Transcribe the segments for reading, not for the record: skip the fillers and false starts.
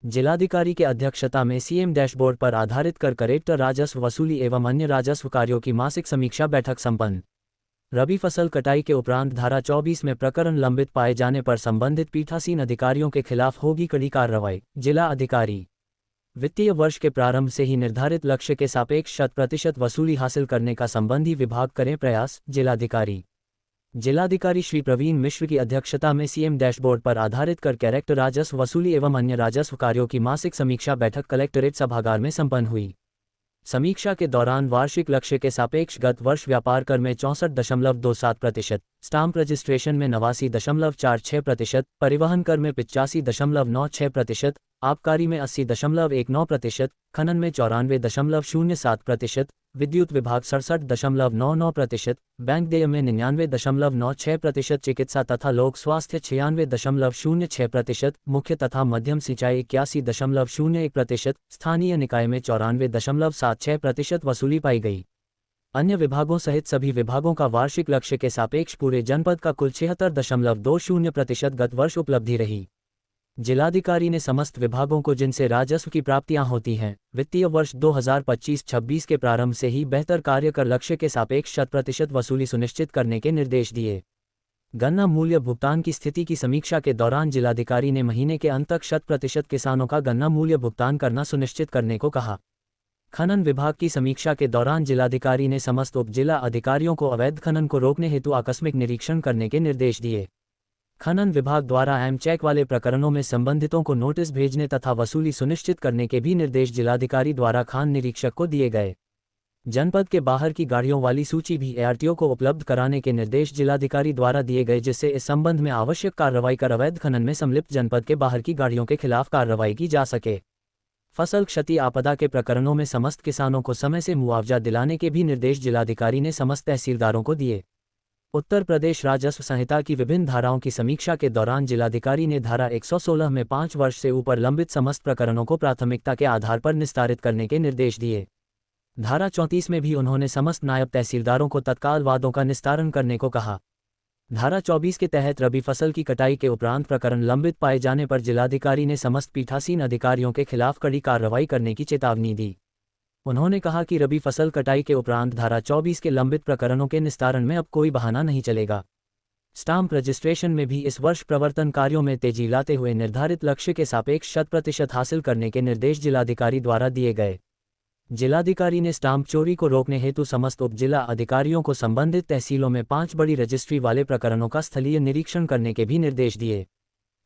जिलाधिकारी के अध्यक्षता में सीएम डैशबोर्ड पर आधारित कर कलेक्टर राजस्व वसूली एवं अन्य राजस्व कार्यों की मासिक समीक्षा बैठक संपन्न। रबी फसल कटाई के उपरांत धारा 24 में प्रकरण लंबित पाए जाने पर संबंधित पीठासीन अधिकारियों के खिलाफ होगी कड़ी कार्रवाई। जिला अधिकारी वित्तीय वर्ष के प्रारंभ से ही निर्धारित लक्ष्य के सापेक्ष 100% वसूली हासिल करने का संबंधी विभाग करें प्रयास। जिलाधिकारी श्री प्रवीण मिश्र की अध्यक्षता में सीएम डैशबोर्ड पर आधारित कर कलेक्टर राजस्व वसूली एवं अन्य राजस्व कार्यों की मासिक समीक्षा बैठक कलेक्टरेट सभागार में संपन्न हुई। समीक्षा के दौरान वार्षिक लक्ष्य के सापेक्ष गत वर्ष व्यापार कर में 64.27%, स्टाम्प रजिस्ट्रेशन में 89.46%, परिवहन कर में 85.96%, आबकारी में 80.19%, खनन में 94.07%, विद्युत विभाग 67.99%, बैंक देय में 99.96%, चिकित्सा तथा लोक स्वास्थ्य 96.06%, मुख्य तथा मध्यम सिंचाई 81.01%, स्थानीय निकाय में 94.76% वसूली पाई गई। अन्य विभागों सहित सभी विभागों का वार्षिक लक्ष्य के सापेक्ष पूरे जनपद का कुल 76.20% गत वर्ष उपलब्धि रही। जिलाधिकारी ने समस्त विभागों को जिनसे राजस्व की प्राप्तियां होती हैं, वित्तीय वर्ष 2025-26 के प्रारंभ से ही बेहतर कार्य कर लक्ष्य के सापेक्ष 100% वसूली सुनिश्चित करने के निर्देश दिए। गन्ना मूल्य भुगतान की स्थिति की समीक्षा के दौरान जिलाधिकारी ने महीने के अंत तक 100% किसानों का गन्ना मूल्य भुगतान करना सुनिश्चित करने को कहा। खनन विभाग की समीक्षा के दौरान जिलाधिकारी ने समस्त उप जिला अधिकारियों को अवैध खनन को रोकने हेतु आकस्मिक निरीक्षण करने के निर्देश दिए। खनन विभाग द्वारा एम चेक वाले प्रकरणों में संबंधितों को नोटिस भेजने तथा वसूली सुनिश्चित करने के भी निर्देश जिलाधिकारी द्वारा खान निरीक्षक को दिए गए। जनपद के बाहर की गाड़ियों वाली सूची भी एआरटीओ को उपलब्ध कराने के निर्देश जिलाधिकारी द्वारा दिए गए, जिससे इस संबंध में आवश्यक कार्रवाई कर अवैध खनन में संलिप्त जनपद के बाहर की गाड़ियों के खिलाफ कार्रवाई की जा सके। फसल क्षति आपदा के प्रकरणों में समस्त किसानों को समय से मुआवजा दिलाने के भी निर्देश जिलाधिकारी ने समस्त तहसीलदारों को दिए। उत्तर प्रदेश राजस्व संहिता की विभिन्न धाराओं की समीक्षा के दौरान जिलाधिकारी ने धारा 116 में 5 वर्ष से ऊपर लंबित समस्त प्रकरणों को प्राथमिकता के आधार पर निस्तारित करने के निर्देश दिए। धारा 34 में भी उन्होंने समस्त नायब तहसीलदारों को तत्काल वादों का निस्तारण करने को कहा। धारा 24 के तहत रबी फसल की कटाई के उपरांत प्रकरण लंबित पाए जाने पर जिलाधिकारी ने समस्त पीठासीन अधिकारियों के खिलाफ कड़ी कार्रवाई करने की चेतावनी दी। उन्होंने कहा कि रबी फसल कटाई के उपरांत धारा 24 के लंबित प्रकरणों के निस्तारण में अब कोई बहाना नहीं चलेगा। स्टाम्प रजिस्ट्रेशन में भी इस वर्ष प्रवर्तन कार्यों में तेजी लाते हुए निर्धारित लक्ष्य के सापेक्ष 100% हासिल करने के निर्देश जिलाधिकारी द्वारा दिए गए। जिलाधिकारी ने स्टाम्प चोरी को रोकने हेतु समस्त उप जिला अधिकारियों को संबंधित तहसीलों में 5 बड़ी रजिस्ट्री वाले प्रकरणों का स्थलीय निरीक्षण करने के भी निर्देश दिए।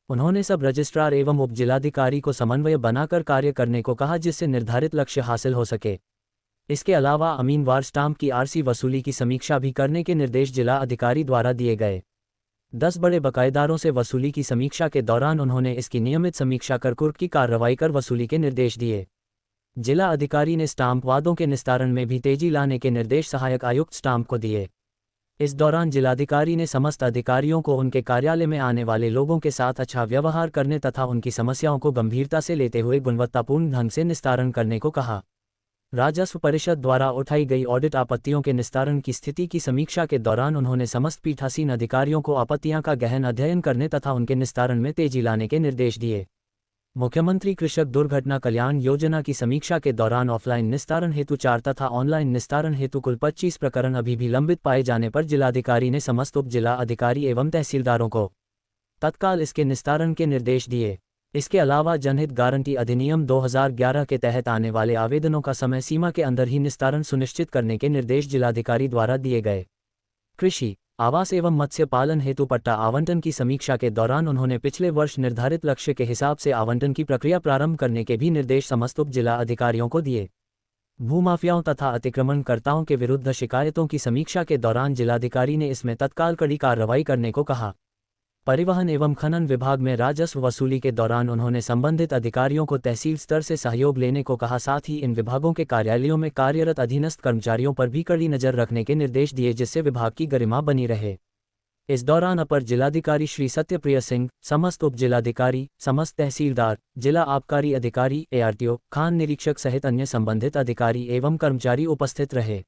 उन्होंने सब रजिस्ट्रार एवं उप जिलाधिकारी को समन्वय बनाकर कार्य करने को कहा, जिससे निर्धारित लक्ष्य हासिल हो सके। इसके अलावा अमीनवार स्टाम्प की आरसी वसूली की समीक्षा भी करने के निर्देश जिला अधिकारी द्वारा दिए गए। 10 बड़े बकायेदारों से वसूली की समीक्षा के दौरान उन्होंने इसकी नियमित समीक्षा कर कुर्क की कार्रवाई कर वसूली के निर्देश दिए। जिला अधिकारी ने स्टाम्प वादों के निस्तारण में भी तेजी लाने के निर्देश सहायक आयुक्त स्टाम्प को दिए। इस दौरान जिलाधिकारी ने समस्त अधिकारियों को उनके कार्यालय में आने वाले लोगों के साथ अच्छा व्यवहार करने तथा उनकी समस्याओं को गंभीरता से लेते हुए गुणवत्तापूर्ण ढंग से निस्तारण करने को कहा। राजस्व परिषद द्वारा उठाई गई ऑडिट आपत्तियों के निस्तारण की स्थिति की समीक्षा के दौरान उन्होंने समस्त पीठासीन अधिकारियों को आपत्तियां का गहन अध्ययन करने तथा उनके निस्तारण में तेजी लाने के निर्देश दिए। मुख्यमंत्री कृषक दुर्घटना कल्याण योजना की समीक्षा के दौरान ऑफलाइन निस्तारण हेतु 4 तथा ऑनलाइन निस्तारण हेतु कुल 25 प्रकरण अभी भी लंबित पाए जाने पर जिलाधिकारी ने समस्त उप जिला अधिकारी एवं तहसीलदारों को तत्काल इसके निस्तारण के निर्देश दिए। इसके अलावा जनहित गारंटी अधिनियम 2011 के तहत आने वाले आवेदनों का समय सीमा के अंदर ही निस्तारण सुनिश्चित करने के निर्देश जिलाधिकारी द्वारा दिए गए। कृषि, आवास एवं मत्स्य पालन हेतु पट्टा आवंटन की समीक्षा के दौरान उन्होंने पिछले वर्ष निर्धारित लक्ष्य के हिसाब से आवंटन की प्रक्रिया प्रारंभ करने के भी निर्देश समस्त उप जिला अधिकारियों को दिए। भूमाफियाओं तथा अतिक्रमणकर्ताओं के विरुद्ध शिकायतों की समीक्षा के दौरान जिलाधिकारी ने इसमें तत्काल कड़ी कार्रवाई करने को कहा। परिवहन एवं खनन विभाग में राजस्व वसूली के दौरान उन्होंने संबंधित अधिकारियों को तहसील स्तर से सहयोग लेने को कहा। साथ ही इन विभागों के कार्यालयों में कार्यरत अधीनस्थ कर्मचारियों पर भी कड़ी नजर रखने के निर्देश दिए, जिससे विभाग की गरिमा बनी रहे। इस दौरान अपर जिलाधिकारी श्री सत्यप्रिय सिंह, समस्त उप जिलाधिकारी, समस्त तहसीलदार, जिला आबकारी अधिकारी, एआरटीओ, खान निरीक्षक सहित अन्य संबंधित अधिकारी एवं कर्मचारी उपस्थित रहे।